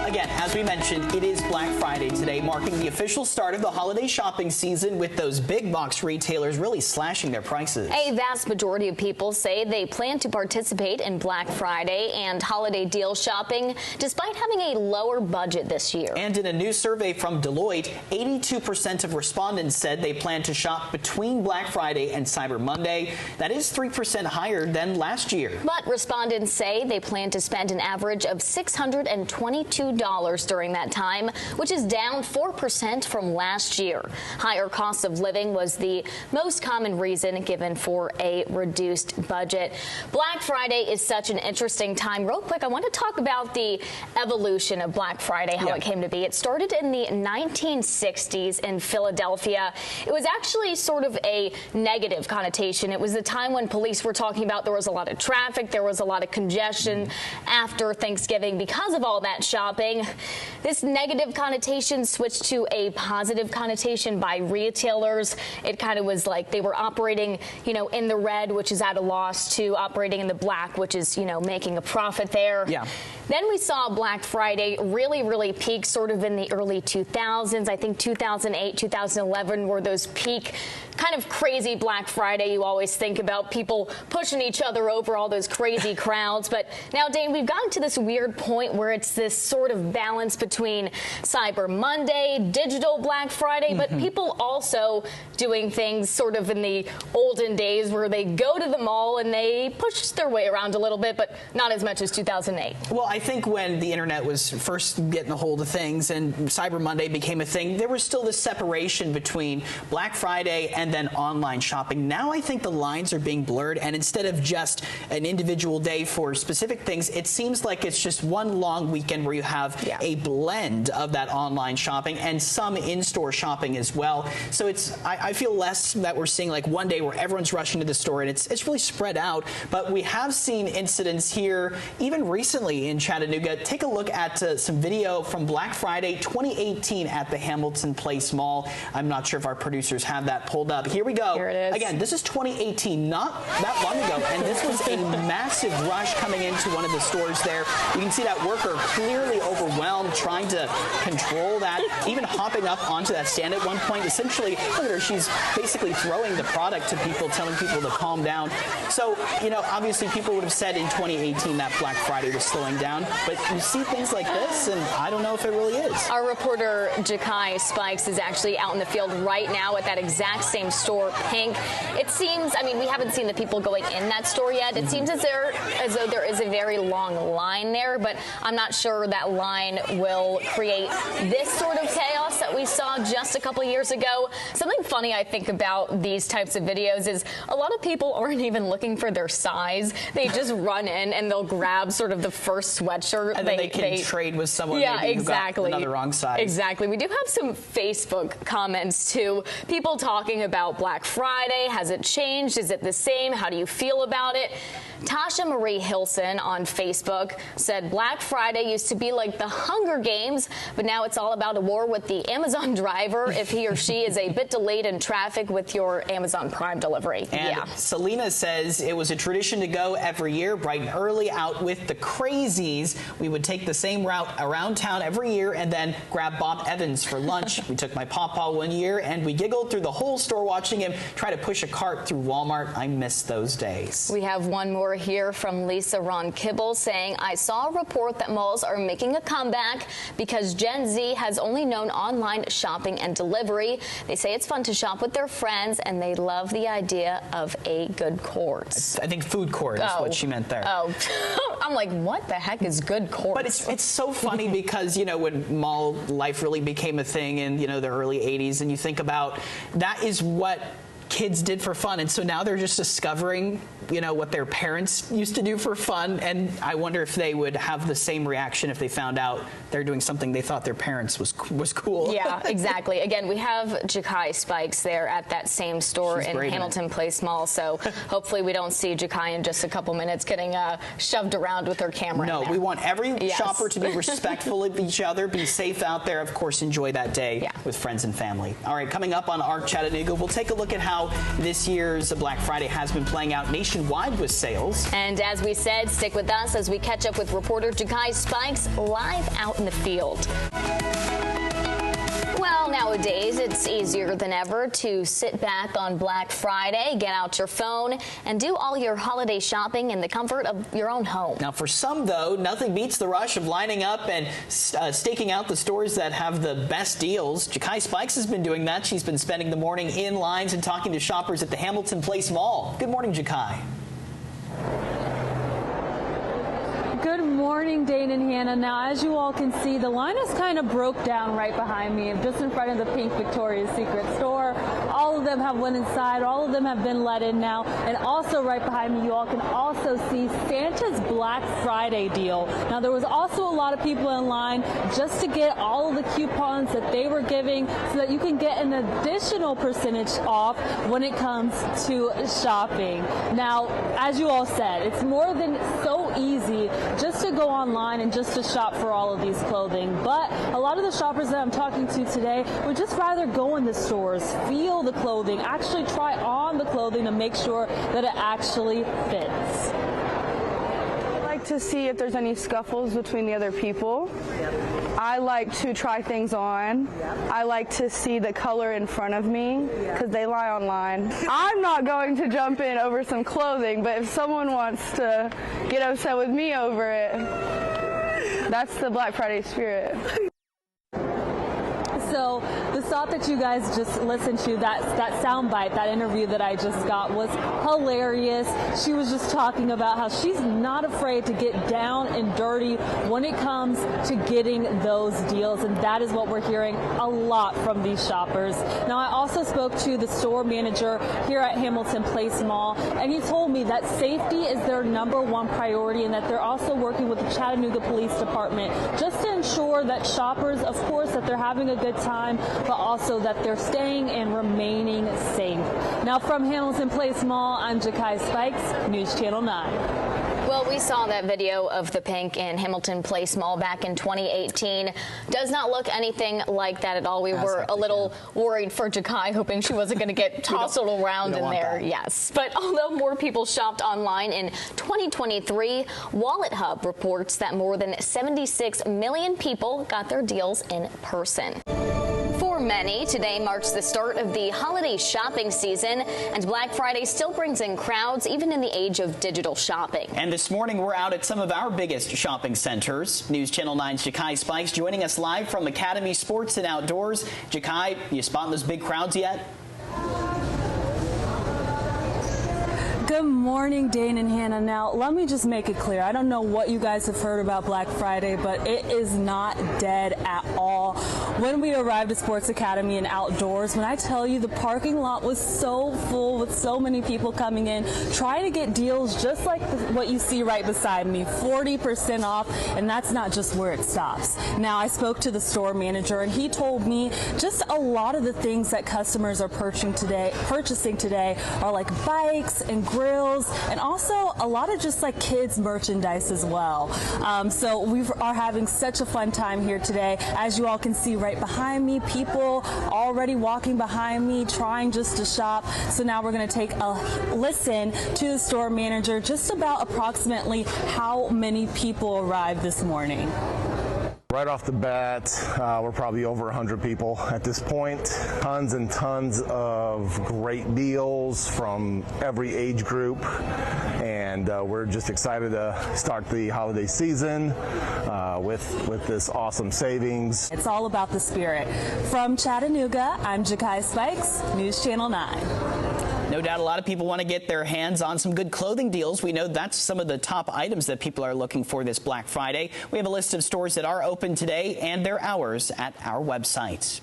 Again, as we mentioned, it is Black Friday today, marking the official start of the holiday shopping season with those big box retailers really slashing their prices. A vast majority of people say they plan to participate in Black Friday and holiday deal shopping despite having a lower budget this year. And in a new survey from Deloitte, 82% of respondents said they plan to shop between Black Friday and Cyber Monday. That is 3% higher than last year. But respondents say they plan to spend an average of $622 during that time, which is down 4% from last year. Higher cost of living was the most common reason given for a reduced budget. Black Friday is such an interesting time. Real quick, I want to talk about the evolution of Black Friday, how it came to be. It started in the 1960s in Philadelphia. It was actually sort of a negative connotation. It was the time when police were talking about there was a lot of traffic, there was a lot of congestion after Thanksgiving because of all that shopping. This negative connotation switched to a positive connotation by retailers. It kind of was like they were operating, in the red, which is at a loss, to operating in the black, which is, making a profit there. Yeah. Then we saw Black Friday really peak sort of in the early 2000s. I think 2008, 2011 were those peak kind of crazy Black Friday. You always think about people pushing each other over, all those crazy crowds. But now, Dane, we've gotten to this weird point where it's this sort of balance between Cyber Monday, digital Black Friday, but people also doing things sort of in the olden days where they go to the mall and they push their way around a little bit, but not as much as 2008. Well, I think when the internet was first getting a hold of things and Cyber Monday became a thing, there was still this separation between Black Friday and then online shopping. Now I think the lines are being blurred, and instead of just an individual day for specific things, it seems like it's just one long weekend where you have a blend of that online shopping and some in-store shopping as well. So I feel less that we're seeing like one day where everyone's rushing to the store, and it's really spread out. But we have seen incidents here even recently in Chattanooga. Take a look at some video from Black Friday 2018 at the Hamilton Place Mall. I'm not sure if our producers have that pulled up. Here we go. Here it is. Again, this is 2018, not that long ago, and this was a massive rush coming into one of the stores there. You can see that worker clearly overwhelmed, trying to control that, even hopping up onto that stand at one point. Essentially, look at her, she's basically throwing the product to people, telling people to calm down. So, obviously people would have said in 2018 that Black Friday was slowing down, but you see things like this, and I don't know if it really is. Our reporter, Ja'Kai Spikes, is actually out in the field right now at that exact same store, Pink. It seems, we haven't seen the people going in that store yet. It seems as though there is a very long line there, but I'm not sure that line will create this sort of chaos that we saw just a couple years ago. Something funny I think about these types of videos is a lot of people aren't even looking for their size. They just run in and they'll grab sort of the first sweatshirt. And then they can trade with someone maybe who got another wrong size. Exactly. We do have some Facebook comments too. People talking about Black Friday. Has it changed? Is it the same? How do you feel about it? Tasha Marie Hilson on Facebook said Black Friday used to be like the Hunger Games, but now it's all about a war with the Amazon driver if he or she is a bit delayed in traffic with your Amazon Prime delivery. And Selena says it was a tradition to go every year bright and early out with the crazies. We would take the same route around town every year and then grab Bob Evans for lunch. We took my pawpaw one year and we giggled through the whole store watching him try to push a cart through Walmart. I miss those days. We have one more here from Lisa Ron Kibble saying, I saw a report that malls are making a comeback because Gen Z has only known online shopping and delivery. They say it's fun to shop with their friends and they love the idea of a good court. I think food court is what she meant there. Oh, I'm like, what the heck is good court? But it's so funny because, when mall life really became a thing in, the early 80s, and you think about that is what kids did for fun, and so now they're just discovering what their parents used to do for fun, and I wonder if they would have the same reaction if they found out they're doing something they thought their parents was cool. Yeah, exactly. Again, we have Ja'Kai Spikes there at that same store in Hamilton Place Mall, so hopefully we don't see Ja'Kai in just a couple minutes getting shoved around with her camera. No, we want every shopper to be respectful of each other, be safe out there, of course, enjoy that day with friends and family. All right, coming up on Our Chattanooga, we'll take a look at how how this year's Black Friday has been playing out nationwide with sales. And as we said, stick with us as we catch up with reporter Ja'Kai Spikes live out in the field. Well, nowadays, it's easier than ever to sit back on Black Friday, get out your phone, and do all your holiday shopping in the comfort of your own home. Now, for some, though, nothing beats the rush of lining up and staking out the stores that have the best deals. Ja'Kai Spikes has been doing that. She's been spending the morning in lines and talking to shoppers at the Hamilton Place Mall. Good morning, Ja'Kai. Good morning, Dane and Hannah. Now, as you all can see, the line is kind of broke down right behind me, just in front of the pink Victoria's Secret store. All of them have went inside. All of them have been let in now. And also right behind me, you all can also see Santa's Black Friday deal. Now, there was also a lot of people in line just to get all of the coupons that they were giving so that you can get an additional percentage off when it comes to shopping. Now, as you all said, it's more than so easy just to go online and just to shop for all of these clothing. But a lot of the shoppers that I'm talking to today would just rather go in the stores, feel the clothing, actually try on the clothing to make sure that it actually fits. I like to see if there's any scuffles between the other people. I like to try things on. I like to see the color in front of me because they lie online. I'm not going to jump in over some clothing, but if someone wants to get upset with me over it, that's the Black Friday spirit. So the stop that you guys just listened to, that soundbite, that interview that I just got was hilarious. She was just talking about how she's not afraid to get down and dirty when it comes to getting those deals, and that is what we're hearing a lot from these shoppers. Now, I also spoke to the store manager here at Hamilton Place Mall, and he told me that safety is their #1 priority and that they're also working with the Chattanooga Police Department just to ensure that shoppers, of course, that they're having a good time, but also that they're staying and remaining safe. Now, from Hamilton Place Mall, I'm Ja'Kai Spikes, News Channel 9. Well, we saw that video of the pink in Hamilton Place Mall back in 2018. Does not look anything like that at all. We were a little worried for Ja'Kai, hoping she wasn't going to get tousled around in there. Yes. But although more people shopped online in 2023, Wallet Hub reports that more than 76 million people got their deals in person. For many, today marks the start of the holiday shopping season, and Black Friday still brings in crowds, even in the age of digital shopping. And this morning, we're out at some of our biggest shopping centers. News Channel 9's Ja'Kai Spikes joining us live from Academy Sports and Outdoors. Ja'Kai, you spotting those big crowds yet? Good morning, Dane and Hannah. Now, let me just make it clear. I don't know what you guys have heard about Black Friday, but it is not dead at all. When we arrived at Sports Academy and Outdoors, when I tell you the parking lot was so full with so many people coming in, trying to get deals just like what you see right beside me, 40% off, and that's not just where it stops. Now, I spoke to the store manager, and he told me just a lot of the things that customers are purchasing today are like bikes and grills, and also a lot of just like kids merchandise as well. So we are having such a fun time here today. As you all can see right behind me, people already walking behind me trying just to shop. So now we're going to take a listen to the store manager just about approximately how many people arrived this morning. Right off the bat, we're probably over 100 people at this point. Tons and tons of great deals from every age group, and we're just excited to start the holiday season with this awesome savings. It's all about the spirit. From Chattanooga, I'm Ja'Kai Spikes, News Channel 9. No doubt a lot of people want to get their hands on some good clothing deals. We know that's some of the top items that people are looking for this Black Friday. We have a list of stores that are open today and their hours at our website.